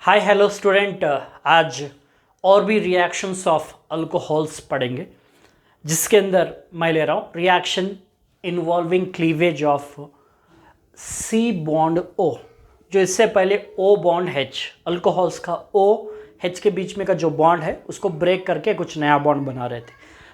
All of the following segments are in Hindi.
Hi hello student. आज और भी रिएक्शंस ऑफ अल्कोहल्स पढ़ेंगे, जिसके अंदर मैं ले रहा हूँ reaction involving cleavage of C bond O. जो इससे पहले ओ बॉन्ड एच, अल्कोहल्स का ओ एच के बीच में का जो बॉन्ड है उसको ब्रेक करके कुछ नया बॉन्ड बना रहे थे।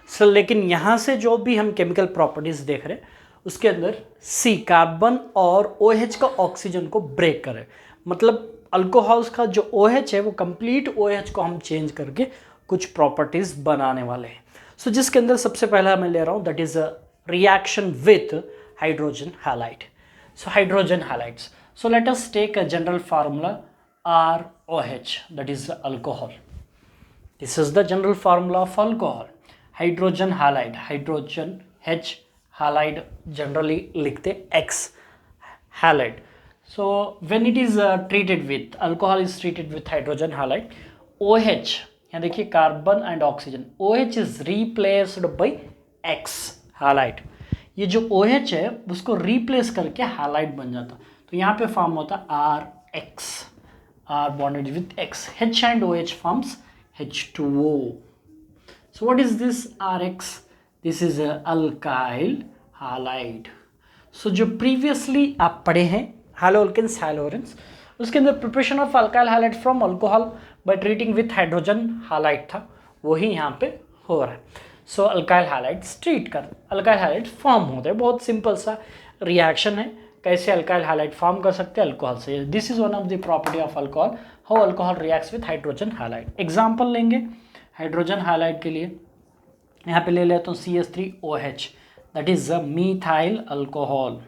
सो लेकिन यहाँ से जो भी हम केमिकल प्रॉपर्टीज़ देख रहे हैं उसके अंदर सी कार्बन और ओ एच का ऑक्सीजन को ब्रेक करे, मतलब अल्कोहल्स का जो OH है वो कंप्लीट OH को हम चेंज करके कुछ प्रॉपर्टीज बनाने वाले हैं। सो जिसके अंदर सबसे पहला मैं ले रहा हूँ that is a reaction with hydrogen halide. So hydrogen halides, so let us take a general formula ROH, that is alcohol. This is the general formula of alcohol. Hydrogen halide, hydrogen H, halide generally लिखते X, halide. So when it is treated with alcohol is treated with hydrogen halide, OH, यहाँ देखिए carbon and oxygen, OH is replaced by X halide. ये जो OH है उसको replace करके halide बन जाता, तो यहाँ पे फॉर्म होता RX, R bonded with X, H and OH forms H2O. So what is this RX? This is a alkyl halide. So जो previously आप पढ़े हैं हैलोल्केन्स हैलोरेंस, उसके अंदर preparation of alkyl halide from alcohol by treating with hydrogen halide था, वही यहाँ पे हो रहा है. सो अल्काइल हैलाइड्स ट्रीट कर अल्काइल हैलाइड फॉर्म होते हैं. बहुत सिंपल सा रिएक्शन है, कैसे अल्काइल हैलाइड फॉर्म कर सकते हैं अल्कोहल से. This is one of the property of alcohol, how alcohol reacts with hydrogen halide. Example लेंगे हाइड्रोजन हैलाइड के लिए, यहाँ पे ले लेता हूँ CH3OH, that is a methyl alcohol.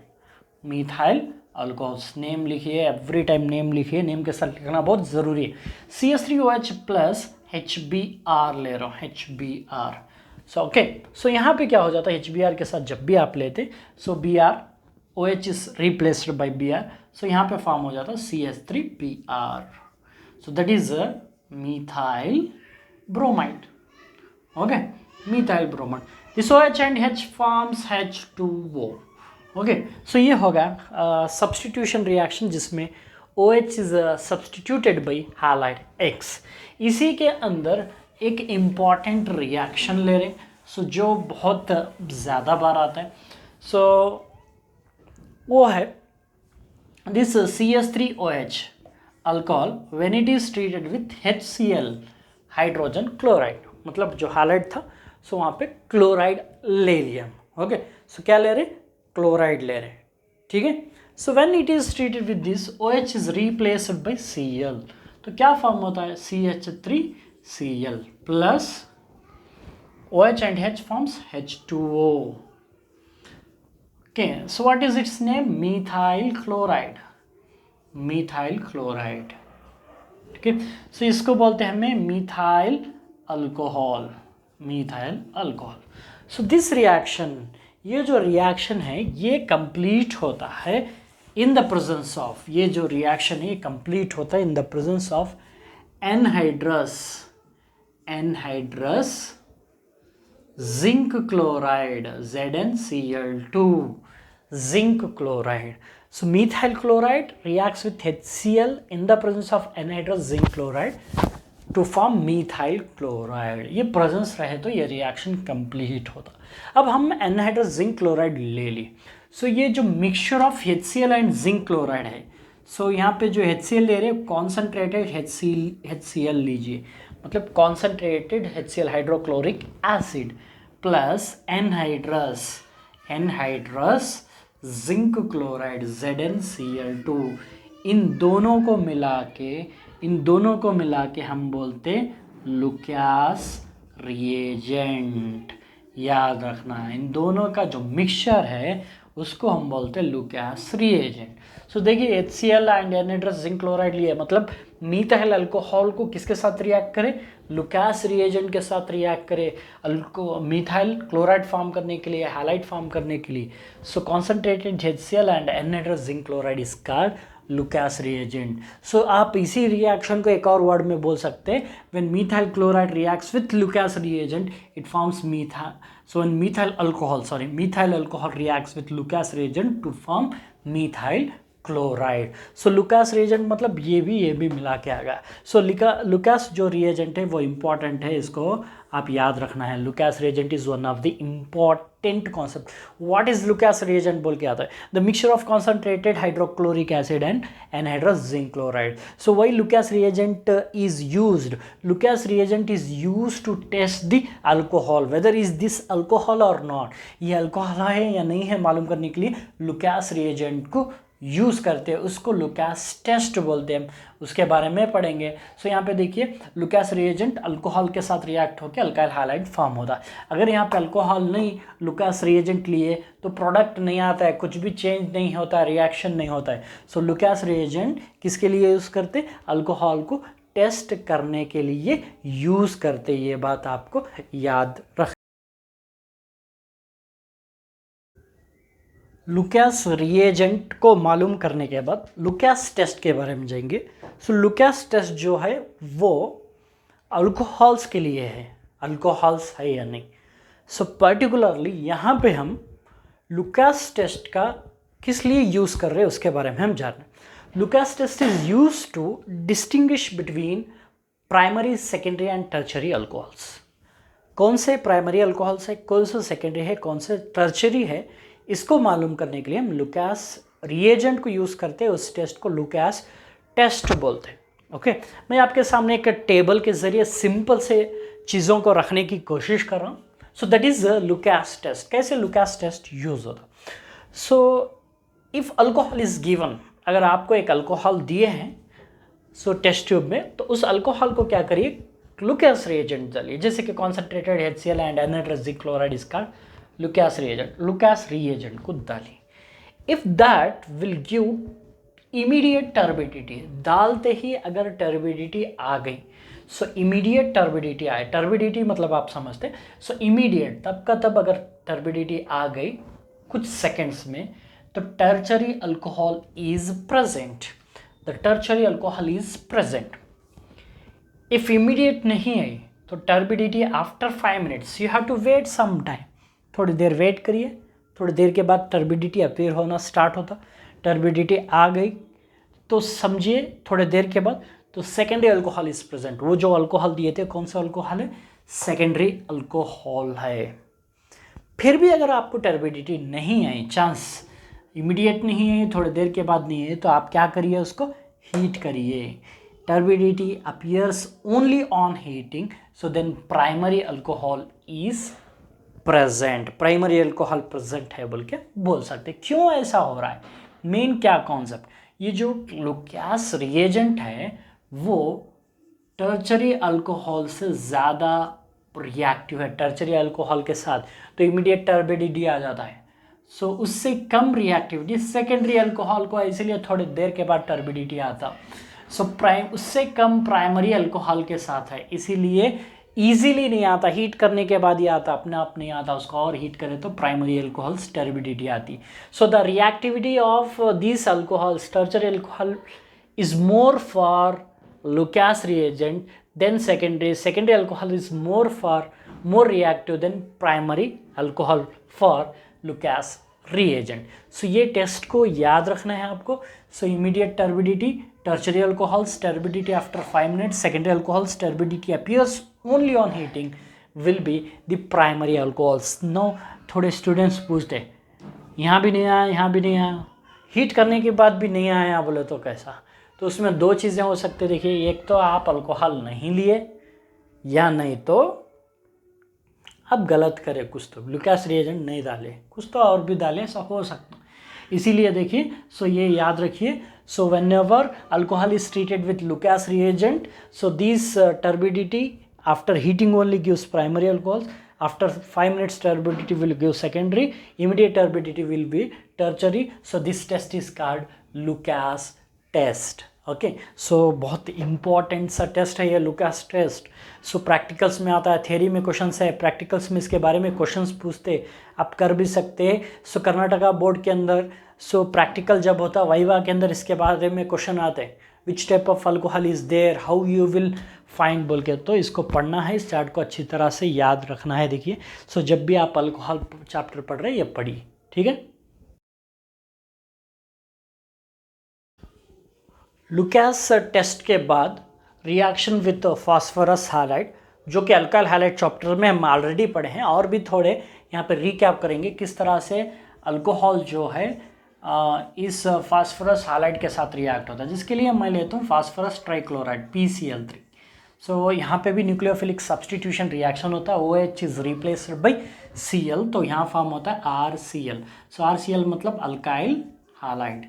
Methyl alcohol, name लिखिए, एवरी टाइम नेम लिखिए, नेम के साथ लिखना बहुत ज़रूरी है. CH3OH प्लस HBr ले रहा हूँ, HBr. सो ओके, सो यहाँ पे क्या हो जाता है HBr के साथ जब भी आप लेते, so Br, OH is replaced by Br, so यहाँ पे फॉर्म हो जाता है CH3Br. So that is a methyl bromide. Okay, methyl bromide. This OH and H forms H2O. Okay, so ये होगा सब्सटीट्यूशन रिएक्शन जिसमें OH is substituted by halide X. इसी के अंदर एक इम्पॉर्टेंट रिएक्शन ले रहे, सो जो बहुत ज़्यादा बार आता है, सो वो है this CH3OH alcohol when it is treated with HCl, hydrogen chloride. मतलब जो हैलाइड था सो वहाँ पे क्लोराइड ले लिया. ओके, सो क्या ले रहे, क्लोराइड ले रहे, ठीक है. So when it is treated with this OH is replaced bye Cl, तो क्या फॉर्म होता है CH3Cl plus OH and H forms H2O. Okay, so what is it's name, methyl chloride. Methyl chloride, ठीक है. सो इसको बोलते हैं हमें methyl alcohol, methyl alcohol. So this reaction, ये जो रिएक्शन है ये कंप्लीट होता है इन द प्रेजेंस ऑफ, ये जो रिएक्शन है ये कंप्लीट होता है in the presence of anhydrous, anhydrous zinc chloride, ZnCl2, zinc chloride. So methyl chloride reacts with HCl in the presence of anhydrous zinc chloride to form methyl chloride. ये प्रेजेंस रहे तो ये रिएक्शन कंप्लीट होता. अब हम एनहाइड्रस जिंक क्लोराइड ले ली, सो ये जो mixture of HCl and zinc chloride है, सो यहाँ पे जो HCl ले रहे हैं कॉन्सेंट्रेटेड HCl लीजिए, मतलब concentrated HCl hydrochloric acid plus anhydrous, anhydrous zinc chloride ZnCl2. इन दोनों को मिला के हम बोलते लुकास रिएजेंट. याद रखना, इन दोनों का जो मिक्सचर है उसको हम बोलते हैं लुकास रिएजेंट. सो देखिए HCl and anhydrous zinc chloride लिए, मतलब मीथाइल अल्कोहल को किसके साथ रिएक्ट करे, लुकास रिएजेंट के साथ रिएक्ट करे मीथाइल क्लोराइड फॉर्म करने के लिए, हैलाइड फॉर्म करने के लिए. So concentrated HCl and anhydrous zinc chloride is called Lucas reagent. So आप इसी रिएक्शन को एक और वर्ड में बोल सकते हैं, when methyl chloride reacts with Lucas reagent it forms so when methyl alcohol reacts with Lucas reagent to form methyl chloride. So Lucas reagent मतलब ये भी मिला के आ गया। सो लुकास जो रिएजेंट है वो इम्पॉर्टेंट है, इसको आप याद रखना है। Lucas reagent is one of the important concept. What is Lucas reagent बोल के आता है, the mixture of concentrated hydrochloric acid and anhydrous zinc chloride. So why Lucas reagent is used, Lucas reagent is used to test the alcohol whether is this alcohol or not, ये अल्कोहल है या नहीं है मालूम करने के लिए लुकास रिएजेंट को यूज़ करते हैं, उसको लुकास टेस्ट बोलते हैं, उसके बारे में पढ़ेंगे। सो यहाँ पे देखिए लुकास रिएजेंट अल्कोहल के साथ रिएक्ट होकर अल्काइल हाइलाइड फॉर्म होता है। अगर यहाँ पे अल्कोहल नहीं लुकास रिएजेंट लिए तो प्रोडक्ट नहीं आता है, कुछ भी चेंज नहीं होता है, रिएक्शन नहीं होता है। सो लुकास रिएजेंट किसके लिए यूज़ करते, अल्कोहल को टेस्ट करने के लिए यूज़ करते, ये बात आपको याद रख। लुकास रिएजेंट को मालूम करने के बाद लुकास टेस्ट के बारे में जाएंगे। सो लुकास टेस्ट जो है वो अल्कोहल्स के लिए है, अल्कोहल्स है या नहीं। सो पर्टिकुलरली यहाँ पे हम लुकास टेस्ट का किस लिए यूज़ कर रहे हैं उसके बारे में हम जान रहे हैं। Lucas test is use to distinguish between primary, secondary and tertiary alcohols. कौन से प्राइमरी अल्कोहल्स है, कौन से सेकेंडरी है, कौन से टर्चरी है, इसको मालूम करने के लिए हम लुकास रिएजेंट को यूज़ करते हैं। उस टेस्ट को लुकास टेस्ट बोलते हैं। ओके, मैं आपके सामने एक टेबल के ज़रिए सिंपल से चीज़ों को रखने की कोशिश कर रहा हूँ। So that is Lucas test. कैसे लुकास टेस्ट यूज़ होता, so if alcohol is given, अगर आपको एक अल्कोहल दिए हैं सो टेस्ट ट्यूब में, तो उस अल्कोहल को क्या करिए, लुकास रिएजेंट डालिए, जैसे कि concentrated HCl and anhydrous zinc chloride इसका लुकास रिएजेंट को डालिए। If that will give immediate turbidity, डालते ही अगर टर्बिडिटी आ गई, सो इमीडिएट टर्बिडिटी आए, टर्बिडिटी मतलब आप समझते, सो इमीडिएट तब का तब अगर टर्बिडिटी आ गई कुछ सेकेंड्स में, तो tertiary alcohol is present, the tertiary alcohol is present. If immediate नहीं आई तो turbidity after 5 minutes, you have to wait some time, थोड़ी देर वेट करिए, थोड़ी देर के बाद टर्बिडिटी अपीयर होना स्टार्ट होता, टर्बिडिटी आ गई तो समझिए थोड़ी देर के बाद तो सेकेंडरी अल्कोहल इज प्रेजेंट। वो जो अल्कोहल दिए थे कौन सा अल्कोहल है, सेकेंडरी अल्कोहल है। फिर भी अगर आपको टर्बिडिटी नहीं आई, चांस इमीडिएट नहीं है, थोड़ी देर के बाद नहीं है, तो आप क्या करिए, उसको हीट करिए। Turbidity appears only on heating, so then primary alcohol is present, primary alcohol present है बोल के बोल सकते। क्यों ऐसा हो रहा है, मेन क्या कॉन्सेप्ट, ये जो लुकास रिएजेंट है वो टर्चरी अल्कोहल से ज़्यादा रिएक्टिव है, टर्चरी अल्कोहल के साथ तो इमीडिएट टर्बिडिटी आ जाता है। सो उससे कम रिएक्टिविटी सेकेंडरी अल्कोहल को, इसलिए थोड़ी देर के बाद टर्बिडिटी आता। सो उससे कम प्राइमरी अल्कोहल के साथ है, इसीलिए ईजिली नहीं आता, हीट करने के बाद ही आता, अपने आप नहीं आता, उसको और हीट करें तो प्राइमरी अल्कोहल्स टर्बिडिटी आती। So the reactivity of this alcohols, tertiary alcohol is more for Lucas reagent than secondary alcohol is more reactive than primary alcohol for Lucas reagent. So ये टेस्ट को याद रखना है आपको। So immediate turbidity, tertiary alcohols turbidity after 5 minutes, secondary alcohols turbidity appears only on heating will be the primary alcohols. No, थोड़े स्टूडेंट्स पूछते यहाँ भी नहीं आया, यहाँ भी नहीं आया, हीट करने के बाद भी नहीं आया बोले तो कैसा, तो उसमें दो चीज़ें हो सकती, देखिए एक तो आप अल्कोहल नहीं लिए, या नहीं तो अब गलत करे, कुछ तो लुकास रिएजेंट नहीं डाले, कुछ तो और भी डाले, ऐसा हो सकता। इसीलिए देखिए, सो ये याद रखिए। So when ever alcohol is treated with Lucas reagent, so this turbidity after heating only gives primary alcohols, after 5 minutes turbidity will give secondary, immediate turbidity will be tertiary. So this test is called Lucas test. Okay, so बहुत इंपॉर्टेंट सा टेस्ट है ये लुकास टेस्ट। सो प्रैक्टिकल्स में आता है, थ्योरी में क्वेश्चंस है, प्रैक्टिकल्स में इसके बारे में क्वेश्चंस पूछते, आप कर भी सकते हैं। सो कर्नाटका बोर्ड के अंदर सो प्रैक्टिकल जब होता है वाइवा के अंदर इसके बारे में क्वेश्चन आते हैं, which type of alcohol is there, how you will find बोल के, तो इसको पढ़ना है, इस चार्ट को अच्छी तरह से याद रखना है। देखिए, सो जब भी आप अल्कोहल चैप्टर पढ़ रहे हैं ये पढ़िए, ठीक है। लुकास टेस्ट के बाद रिएक्शन विथ फास्फोरस हाइलाइट, जो कि अल्काइल हाइलाइट चैप्टर में हम ऑलरेडी पढ़े हैं, और भी थोड़े यहाँ पे रिकैप करेंगे किस तरह से अल्कोहल जो है इस फास्फोरस हाइलाइट के साथ रिएक्ट होता है, जिसके लिए मैं लेता हूँ फास्फोरस ट्राइक्लोराइड PCl3। सो यहाँ पे भी न्यूक्लियोफिलिक सब्सटीट्यूशन रिएक्शन होता है, OH is replaced by Cl, तो यहाँ फॉर्म होता है RCl। सो RCl मतलब alkyl highlight,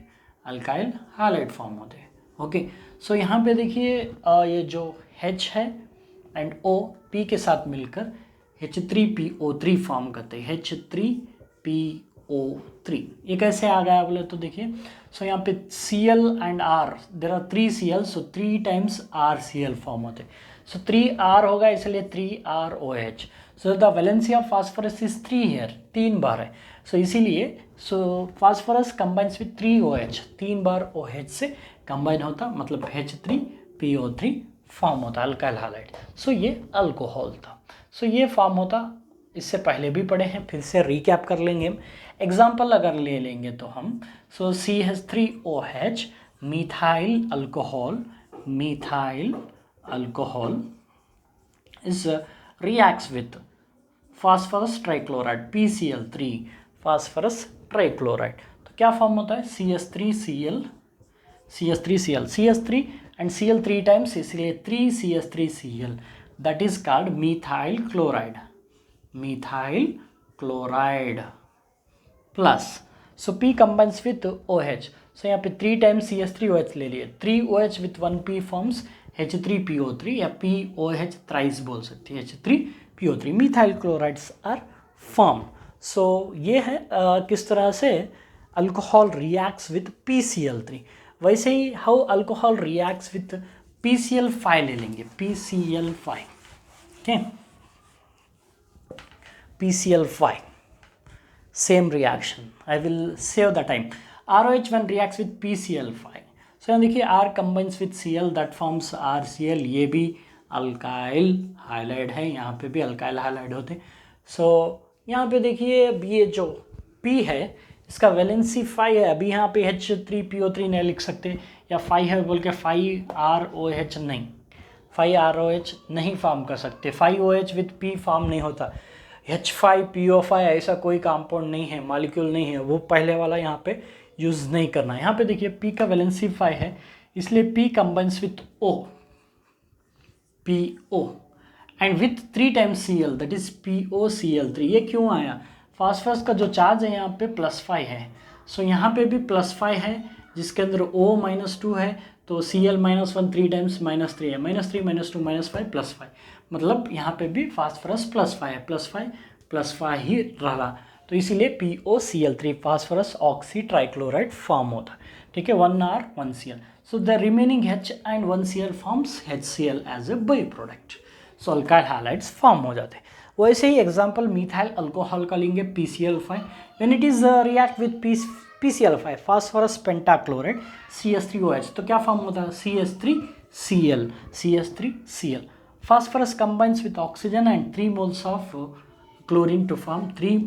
alkyl highlight form होते हैं। ओके, सो यहाँ पे देखिए ये जो H है एंड O P के साथ मिलकर H3PO3 फॉर्म करते हैं, H3PO3। ये कैसे आ गया बोले तो देखिए, सो यहाँ पे Cl and R, there are 3 Cl, so 3 times RCl form होते हैं। सो 3R होगा इसलिए 3ROH। So the valency of phosphorus is 3 here, 3 बार है। सो इसीलिए फास्फोरस कंबाइंस विथ 3OH, 3 बार OH से कंबाइन होता, मतलब H3PO3 फॉर्म होता अल्काइल हाइलाइट। सो ये अल्कोहल था। सो ये फॉर्म होता, इससे पहले भी पढ़े हैं, फिर से रिकैप कर लेंगे हम। एग्जाम्पल अगर ले लेंगे तो हम, सो CH3OH methyl alcohol, methyl alcohol is reacts with phosphorus trichloride PCl3, phosphorus trichloride. तो क्या फॉर्म होता है CH3Cl, CH3Cl, CH3 and Cl 3 times, इसलिए 3CH3Cl, that is called methyl chloride, methyl chloride plus, so P combines with OH। सो यहाँ पे 3 टाइम्स CH3OH ले लिए, 3OH with 1P forms H3PO3, या POH थ्राइस बोल सकते हैं, H3PO3, methyl chlorides are form. So ये है किस तरह से अल्कोहल रिएक्ट्स विथ PCl3। वैसे ही how alcohol reacts with PCl5 ले लेंगे, PCl5, okay, PCl5 same reaction, I will save the time। ROH when reacts with PCl5, so यहाँ देखिए R combines with Cl, that forms RCl, ये भी अल्काइल हाइलाइड है, यहाँ पे भी अल्काइल हाइलाइड होते हैं। सो यहाँ पे देखिए ये जो P है इसका वैलेंसी 5 है, अभी यहाँ पे H3PO3 नहीं लिख सकते, या 5 है बोल के 5ROH नहीं, 5ROH नहीं फॉर्म कर सकते, 5OH विथ P फॉर्म नहीं होता, H5PO5 ऐसा कोई कंपाउंड नहीं है, मॉलिक्यूल नहीं है, वो पहले वाला यहाँ पे यूज़ नहीं करना है। यहाँ पे देखिए P का वैलेंसी 5 है, इसलिए P combines with O, PO and with 3 times Cl, that is POCl3। ये क्यों आया, फास्फोरस का जो चार्ज है यहाँ पे +5 है, सो यहाँ पे भी +5 है, जिसके अंदर O-2 है, तो Cl-1 3 टाइम्स -3 है, -3 -2 -5 +5, मतलब यहाँ पे भी फास्फोरस +5 है, +5 ही रहा, तो इसीलिए POCl3 phosphorus oxy trichloride form होता है। ठीक है, 1R 1Cl, so the remaining H and 1Cl forms HCl as a by product, so alkyl halides form हो जाते हैं। वैसे ही एग्जाम्पल मिथाइल अल्कोहल का लेंगे PCl5, when it is react with PCl5 phosphorus pentachloride CH3OH, तो क्या फॉर्म होता है CH3Cl, CH3Cl, phosphorus combines with oxygen and 3 moles of chlorine to form 3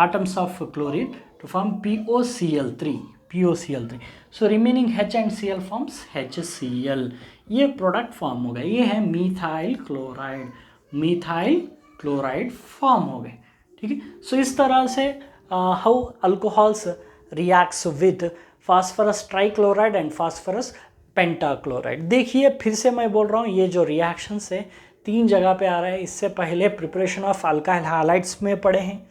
atoms of chlorine to form POCl3, POCl3, so remaining H and Cl forms HCl, ये प्रोडक्ट फॉर्म हो गए, ये है methyl chloride, methyl chloride form हो गए। ठीक है, सो इस तरह से how alcohols reacts with phosphorus trichloride and phosphorus pentachloride. देखिए फिर से मैं बोल रहा हूँ, ये जो रिएक्शंस है 3 जगह पे आ रहा है, इससे पहले प्रिपरेशन ऑफ अल्काइल हाइलाइड्स में पढ़े हैं,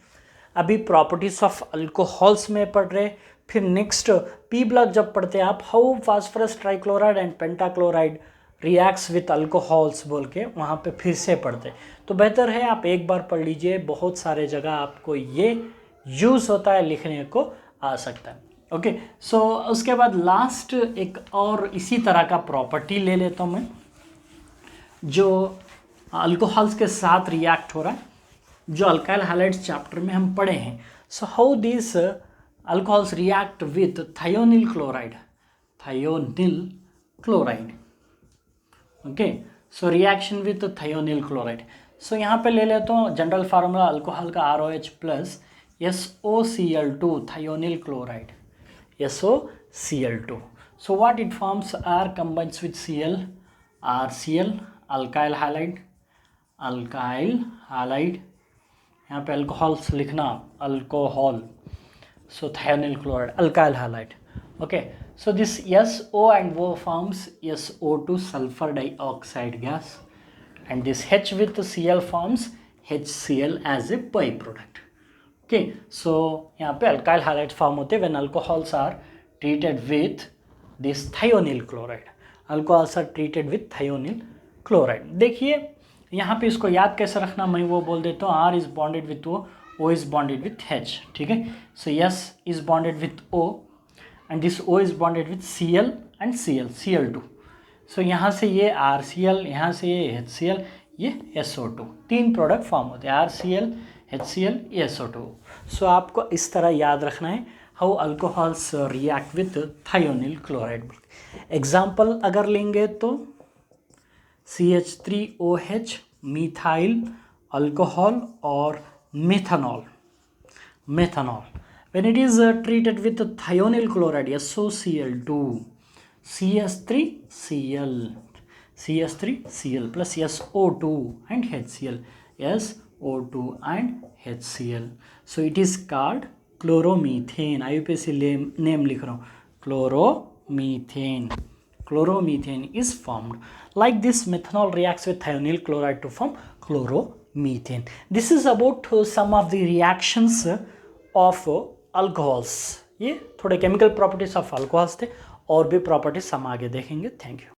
अभी प्रॉपर्टीज ऑफ अल्कोहल्स में पढ़ रहे, फिर नेक्स्ट P ब्लॉक जब पढ़ते हैं आप, how phosphorus trichloride and pentachloride reacts with alcohols बोल के वहाँ पे फिर से पढ़ते, तो बेहतर है आप एक बार पढ़ लीजिए, बहुत सारे जगह आपको ये यूज़ होता है, लिखने को आ सकता है। ओके, सो उसके बाद लास्ट एक और इसी तरह का प्रॉपर्टी ले लेता हूँ मैं, जो अल्कोहल्स के साथ रिएक्ट हो रहा है, जो अल्काइल हाइलाइड्स चैप्टर में हम पढ़े हैं। So how this alcohols react with thionyl chloride, thionyl chloride, okay, so reaction with thionyl chloride. So यहाँ पे ले लेता हूँ जनरल फार्मूला अल्कोहल का ROH plus SOCl2 thionyl chloride, SOCl2, So what it forms? R combines with Cl, RCl, alkyl halide, यहाँ पे अल्कोहल्स लिखना, alcohol, so thionyl chloride, alkyl halide. Okay, so this SO and O forms SO2 sulfur dioxide gas, and this H with Cl forms HCl as a byproduct. Okay, so यहाँ पे alkyl halides form होते हैं when alcohols are treated with this thionyl chloride. Alcohols are treated with thionyl chloride. देखिए यहाँ पे इसको याद कैसे रखना, मैं वो बोल देता हूँ. R is bonded with O, O is bonded with H. ठीक है, so S is bonded with O and this O is bonded with Cl and Cl2. so यहाँ से ये RCl, यहाँ से ये HCl, ये SO2, तीन प्रोडक्ट फॉर्म होते हैं, RCl, HCl, SO2. सो आपको इस तरह याद रखना है how alcohols react with thionyl chloride. Example अगर लेंगे तो CH3OH, मिथाइल अल्कोहल और methanol. When it is treated with thionyl chloride, SOCl2, CH3Cl plus SO2 and HCl, SO2 and HCl. So it is called chloromethane. IUPAC name लिख रहा हूँ, chloromethane. Chloromethane is formed. Like this, methanol reacts with thionyl chloride to form chloromethane. This is about some of the reactions of alcohols. ये थोड़े chemical properties of alcohols थे, और भी properties हम आगे देखेंगे. Thank you.